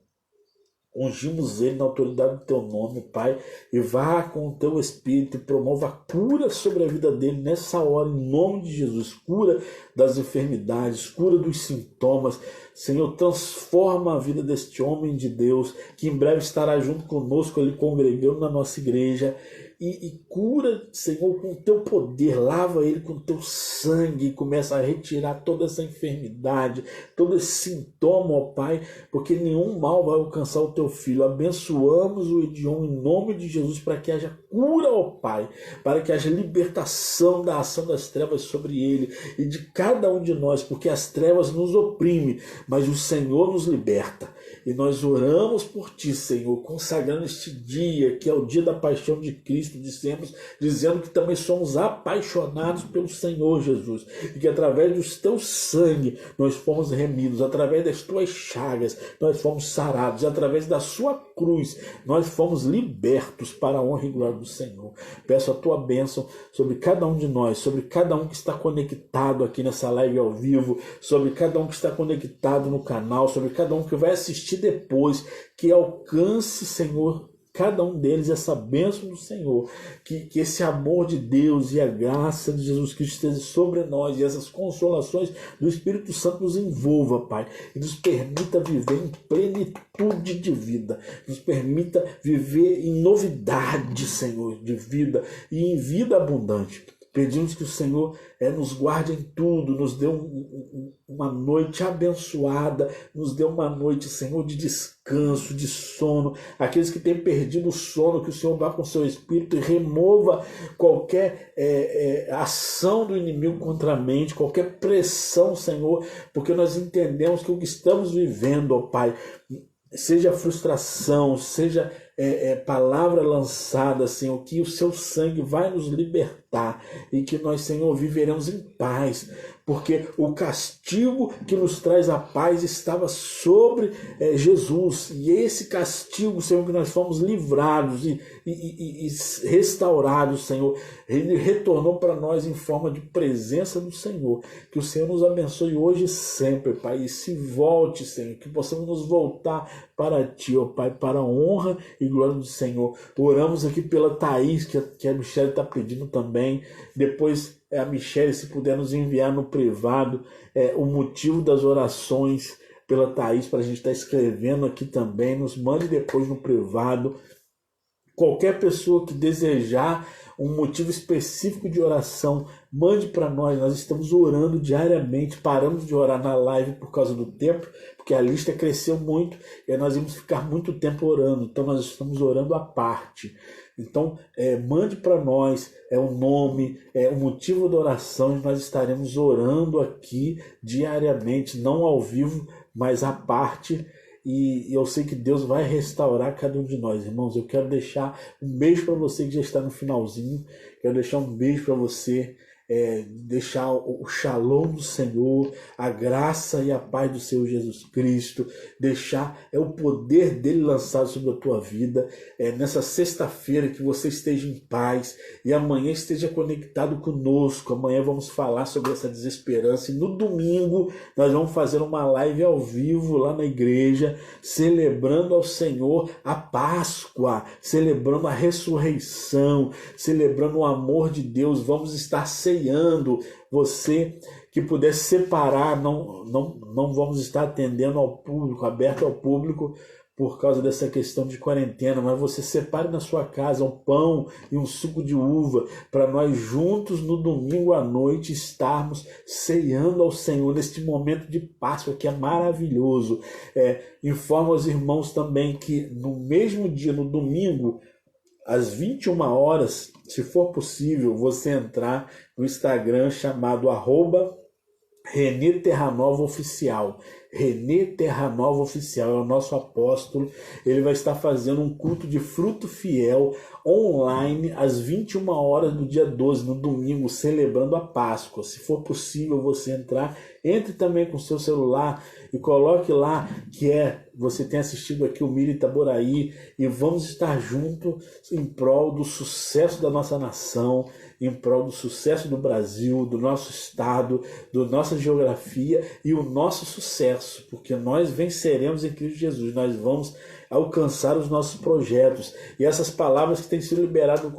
Ungimos ele na autoridade do teu nome, Pai, e vá com o teu Espírito e promova a cura sobre a vida dele nessa hora, em nome de Jesus. Cura das enfermidades, cura dos sintomas. Senhor, transforma a vida deste homem de Deus, que em breve estará junto conosco, ele congregando na nossa igreja. E cura, Senhor, com o teu poder, lava ele com o teu sangue e começa a retirar toda essa enfermidade, todo esse sintoma, ó Pai, porque nenhum mal vai alcançar o teu filho. Abençoamos o Edion em nome de Jesus para que haja cura, ó Pai, para que haja libertação da ação das trevas sobre ele e de cada um de nós, porque as trevas nos oprimem, mas o Senhor nos liberta. E nós oramos por Ti, Senhor, consagrando este dia, que é o dia da paixão de Cristo, dizendo que também somos apaixonados pelo Senhor Jesus, e que através do Teu sangue nós fomos remidos, através das Tuas chagas nós fomos sarados, e através da Sua cruz nós fomos libertos para a honra e glória do Senhor. Peço a Tua bênção sobre cada um de nós, sobre cada um que está conectado aqui nessa live ao vivo, sobre cada um que está conectado no canal, sobre cada um que vai assistir depois, que alcance, Senhor, cada um deles essa bênção do Senhor, que esse amor de Deus e a graça de Jesus Cristo esteja sobre nós, e essas consolações do Espírito Santo nos envolva, Pai, e nos permita viver em plenitude de vida, nos permita viver em novidade, Senhor, de vida e em vida abundante. Pedimos que o Senhor nos guarde em tudo, nos dê uma noite abençoada, nos dê uma noite, Senhor, de descanso, de sono. Aqueles que têm perdido o sono, que o Senhor vá com o seu Espírito e remova qualquer ação do inimigo contra a mente, qualquer pressão, Senhor, porque nós entendemos que o que estamos vivendo, ó Pai, seja frustração, seja palavra lançada, Senhor, que o seu sangue vai nos libertar e que nós, Senhor, viveremos em paz, porque o castigo que nos traz a paz estava sobre Jesus, e esse castigo, Senhor, que nós fomos livrados e restaurados, Senhor, ele retornou para nós em forma de presença do Senhor. Que o Senhor nos abençoe hoje e sempre, Pai, e se volte, Senhor, que possamos nos voltar para Ti, ó Pai, para a honra e glória do Senhor. Oramos aqui pela Thaís, que a Michelle está pedindo também. Depois a Michelle, se puder nos enviar no privado o motivo das orações pela Thaís, para a gente estar escrevendo aqui também. Nos mande depois no privado. Qualquer pessoa que desejar um motivo específico de oração, mande para nós. Nós estamos orando diariamente, paramos de orar na live por causa do tempo, porque a lista cresceu muito e nós íamos ficar muito tempo orando, então nós estamos orando à parte. Então, mande para nós o nome, o motivo da oração, e nós estaremos orando aqui diariamente, não ao vivo, mas à parte. E eu sei que Deus vai restaurar cada um de nós, irmãos. Eu quero deixar um beijo para você que já está no finalzinho. Quero deixar um beijo para você, deixar o shalom do Senhor, a graça e a paz do Senhor Jesus Cristo, deixar o poder dele lançado sobre a tua vida. Nessa sexta-feira, que você esteja em paz e amanhã esteja conectado conosco. Amanhã vamos falar sobre essa desesperança, e no domingo nós vamos fazer uma live ao vivo lá na igreja, celebrando ao Senhor a Páscoa, celebrando a ressurreição, celebrando o amor de Deus. Vamos estar ceando. Você que puder separar, não vamos estar atendendo ao público, aberto ao público, por causa dessa questão de quarentena, mas você separe na sua casa um pão e um suco de uva, para nós juntos no domingo à noite estarmos ceando ao Senhor neste momento de Páscoa, que é maravilhoso. Informo aos irmãos também que no mesmo dia, no domingo, às 21 horas, se for possível, você entrar no Instagram chamado @Renê Terranova Oficial. Renê Terranova Oficial é o nosso apóstolo. Ele vai estar fazendo um culto de fruto fiel online às 21 horas do dia 12, no domingo, celebrando a Páscoa. Se for possível você entrar, entre também com o seu celular e coloque lá que você tem assistido aqui o Miri Itaboraí, e vamos estar juntos em prol do sucesso da nossa nação, em prol do sucesso do Brasil, do nosso estado, da nossa geografia e o nosso sucesso, porque nós venceremos em Cristo Jesus, nós vamos alcançar os nossos projetos. E essas palavras que têm sido liberadas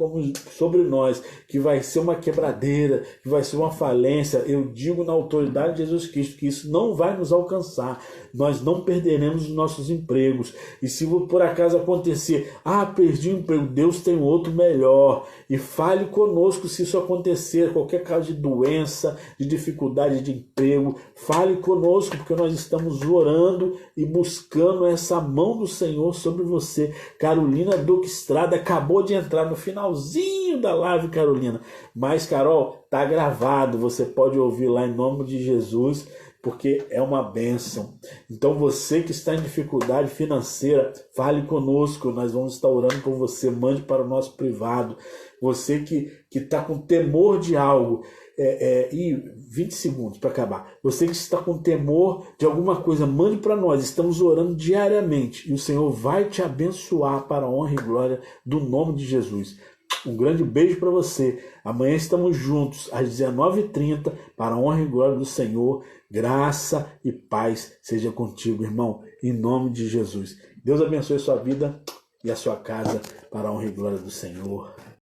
sobre nós, que vai ser uma quebradeira, que vai ser uma falência, eu digo na autoridade de Jesus Cristo que isso não vai nos alcançar. Nós não perderemos os nossos empregos. E se por acaso acontecer, perdi o emprego, Deus tem outro melhor. E fale conosco se isso acontecer, qualquer caso de doença, de dificuldade de emprego, fale conosco, porque nós estamos orando e buscando essa mão do Senhor sobre você. Carolina Duque Estrada acabou de entrar no finalzinho da live, Carolina. Mas, Carol, tá gravado, você pode ouvir lá em nome de Jesus. porque é uma bênção. Então você que está em dificuldade financeira, fale conosco, nós vamos estar orando por você, mande para o nosso privado. Você que está com temor de algo, e 20 segundos para acabar. Você que está com temor de alguma coisa, mande para nós. Estamos orando diariamente e o Senhor vai te abençoar para a honra e glória do nome de Jesus. Um grande beijo para você. Amanhã estamos juntos às 19h30 para a honra e glória do Senhor. Graça e paz seja contigo, irmão, em nome de Jesus. Deus abençoe a sua vida e a sua casa para a honra e glória do Senhor.